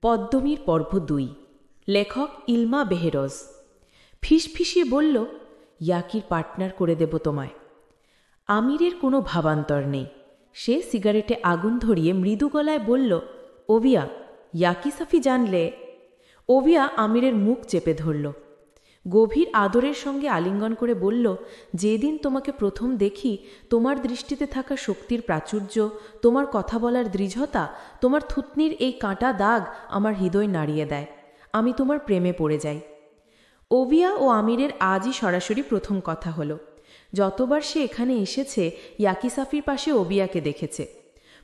পদ্মমীর পর্ব ২। লেখক ইলমা বেহেরজ। ফিসফিসিয়ে বলল, ইয়াকির পার্টনার করে দেব তোমায়। আমিরের কোনো ভাবান্তর নেই। সে সিগারেটে আগুন ধরিয়ে মৃদু গলায় বলল, ওভিয়া, ইয়াকি সাফি জানলে? ওভিয়া আমিরের মুখ চেপে ধরল। গভীর আদরের সঙ্গে আলিঙ্গন করে বলল, যেদিন তোমাকে প্রথম দেখি, তোমার দৃষ্টিতে থাকা শক্তির প্রাচুর্য, তোমার কথা বলার দৃঢ়তা, তোমার থুতনির এই কাঁটা দাগ আমার হৃদয় নাড়িয়ে দেয়। আমি তোমার প্রেমে পড়ে যাই। ওভিয়া ও আমিরের আজই সরাসরি প্রথম কথা হলো। যতবার সে এখানে এসেছে, ইয়াকি সাফির পাশে ওভিয়াকে দেখেছে।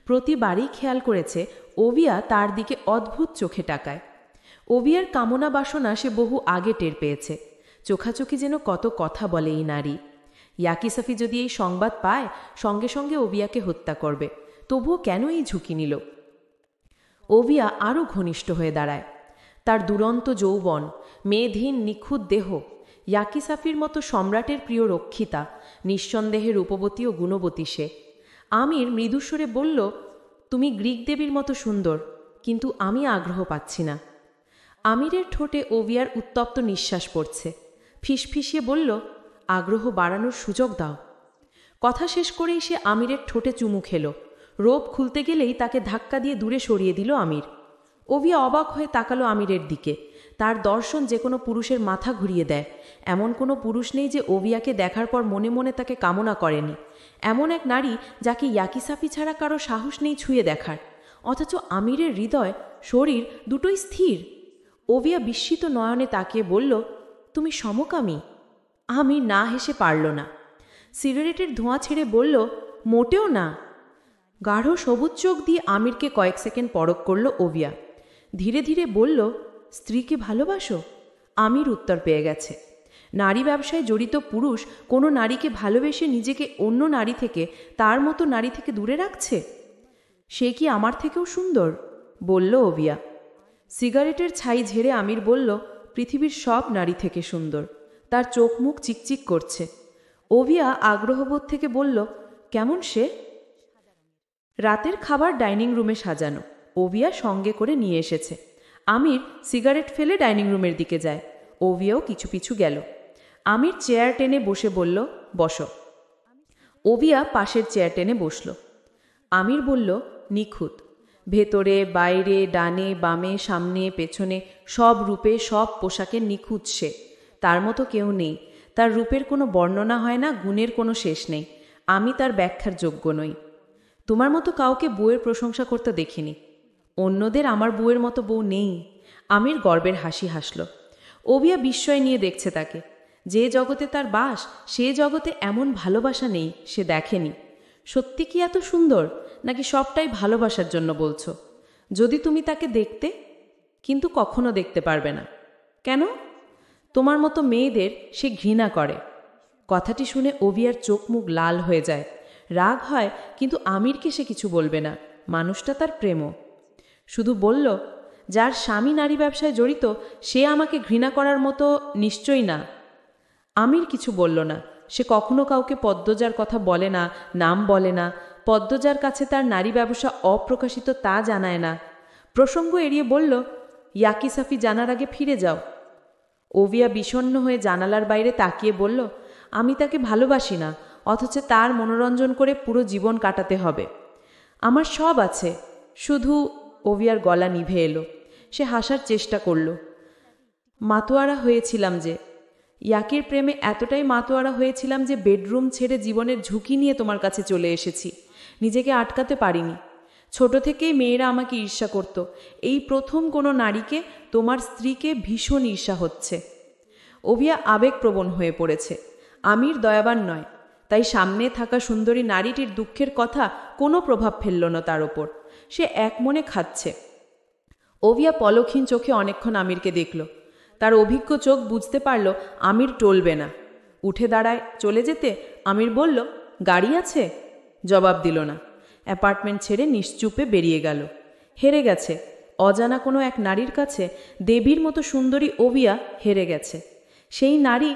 প্রতিবারই খেয়াল করেছে ওভিয়া তার দিকে অদ্ভুত চোখে তাকায়। ওভিয়ার কামনা বাসনা সে বহু আগে টের পেয়েছে। চোখাচোখি যেন কত কথা বলে এই নারী। ইয়াকি সাফি যদি এই সংবাদ পায়, সঙ্গে সঙ্গে ওভিয়াকে হত্যা করবে। তবুও কেন এই ঝুঁকি নিল? ওভিয়া আরও ঘনিষ্ঠ হয়ে দাঁড়ায়। তার দুরন্ত যৌবন, মেধহীন নিখুঁত দেহ, ইয়াকি সাফির মতো সম্রাটের প্রিয় রক্ষিতা, নিঃসন্দেহে রূপবতী ও গুণবতী সে। আমির মৃদুস্বরে বলল, তুমি গ্রিক দেবীর মতো সুন্দর, কিন্তু আমি আগ্রহ পাচ্ছি না। আমিরের ঠোঁটে ওভিয়ার উত্তপ্ত নিঃশ্বাস পড়ছে। ফিসফিসিয়ে বলল, আগ্রহ বাড়ানোর সুযোগ দাও। কথা শেষ করেই সে আমিরের ঠোঁটে চুমু খেল। রোপ খুলতে গেলেই তাকে ধাক্কা দিয়ে দূরে সরিয়ে দিল আমির। ওভিয়া অবাক হয়ে তাকালো আমিরের দিকে। তার দর্শন যে কোনো পুরুষের মাথা ঘুরিয়ে দেয়। এমন কোনো পুরুষ নেই যে ওভিয়াকে দেখার পর মনে মনে তাকে কামনা করেনি। এমন এক নারী যাকে ইয়াকি সাফি ছাড়া কারো সাহস নেই ছুঁয়ে দেখার। অথচ আমিরের হৃদয়, শরীর দুটোই স্থির। ওভিয়া বিস্মিত নয়নে তাকিয়ে বলল, তুমি সমকামী? আমির না হেসে পারল না। সিগারেটের ধোঁয়া ছেড়ে বলল, মোটেও না। গাঢ় সবুজ চোখ দিয়ে আমিরকে কয়েক সেকেন্ড পরখ করল ওভিয়া। ধীরে ধীরে বলল, স্ত্রীকে ভালোবাসো? আমির উত্তর পেয়ে গেছে। নারী ব্যবসায় জড়িত পুরুষ কোনো নারীকে ভালোবেসে নিজেকে অন্য নারী থেকে, তার মতো নারী থেকে দূরে রাখছে? সে কি আমার থেকেও সুন্দর? বলল ওভিয়া। সিগারেটের ছাই ঝেড়ে আমির বলল, পৃথিবীর সব নারী থেকে সুন্দর। তার চোখ মুখ চিকচিক করছে। ওভিয়া আগ্রহবোধ থেকে বলল, কেমন সে? রাতের খাবার ডাইনিং রুমে সাজানো। ওভিয়া সঙ্গে করে নিয়ে এসেছে। আমির সিগারেট ফেলে ডাইনিং রুমের দিকে যায়। ওভিয়াও কিছু পিছু গেল। আমির চেয়ার টেনে বসে বলল, বসো। ওভিয়া পাশের চেয়ার টেনে বসল। আমির বলল, নিখুঁত। ভেতরে বাইরে, ডানে বামে, সামনে পেছনে, সব রূপে সব পোশাকের নিখুঁত সে। তার মতো কেউ নেই। তার রূপের কোনো বর্ণনা হয় না, গুণের কোনো শেষ নেই। আমি তার ব্যাখ্যার যোগ্য নই। তোমার মতো কাউকে বউয়ের প্রশংসা করতে দেখিনি। অন্যদের আমার বউয়ের মতো বউ নেই। আমির গর্বের হাসি হাসল। ওভিয়া বিস্ময় নিয়ে দেখছে তাকে। যে জগতে তার বাস, সে জগতে এমন ভালোবাসা নেই, সে দেখেনি। সত্যি কি এত সুন্দর, নাকি সবটাই ভালোবাসার জন্য বলছো? যদি তুমি তাকে দেখতে, কিন্তু কখনো দেখতে পারবে না। কেন? তোমার মতো মেয়েদের সে ঘৃণা করে। কথাটি শুনে ওভিয়ার চোখ মুখ লাল হয়ে যায়। রাগ হয়, কিন্তু আমিরকে সে কিছু বলবে না। মানুষটা তার প্রেমও। শুধু বলল, যার স্বামী নারী ব্যবসায় জড়িত, সে আমাকে ঘৃণা করার মতো নিশ্চয়ই না। আমির কিছু বলল না। সে কখনো কাউকে পদ্মজার কথা বলে না, নাম বলে না। পদ্মজার কাছে তার নারী ব্যবসা অপ্রকাশিত তা জানায় না। প্রসঙ্গ এড়িয়ে বলল, ইয়াকি সাফি জানার আগে ফিরে যাও। ওভিয়া বিষণ্ণ হয়ে জানালার বাইরে তাকিয়ে বলল, আমি তাকে ভালোবাসি না, অথচ তার মনোরঞ্জন করে পুরো জীবন কাটাতে হবে। আমার সব আছে, শুধু। ওভিয়ার গলা নিভে এলো। সে হাসার চেষ্টা করল। মাতোয়ারা হয়েছিলাম যে, ইয়াকির প্রেমে এতটাই মাতোয়ারা হয়েছিলাম যে বেডরুম ছেড়ে জীবনের ঝুঁকি নিয়ে তোমার কাছে চলে এসেছি। নিজেকে আটকাতে পারিনি। ছোট থেকেই মেয়েরা আমাকে ঈর্ষা করত। এই প্রথম কোনো নারীকে, তোমার স্ত্রীকে, ভীষণ ঈর্ষা হচ্ছে। ওভিয়া আবেগপ্রবণ হয়ে পড়েছে। আমির দয়াবান নয়, তাই সামনে থাকা সুন্দরী নারীটির দুঃখের কথা কোনো প্রভাব ফেলল না তার ওপর। সে এক মনে খাচ্ছে। ওভিয়া পলকহীন চোখে অনেকক্ষণ আমিরকে দেখল। তার অভিজ্ঞ চোখ বুঝতে পারল আমির টলবে না। উঠে দাঁড়ায় চলে যেতে আমির বলল, গাড়ি আছে? জবাব দিল না। অ্যাপার্টমেন্ট ছেড়ে নিশ্চুপে বেরিয়ে গেল। হেরে গেছে। অজানা কোনো এক নারীর কাছে দেবীর মতো সুন্দরী ওভিয়া হেরে গেছে। সেই নারী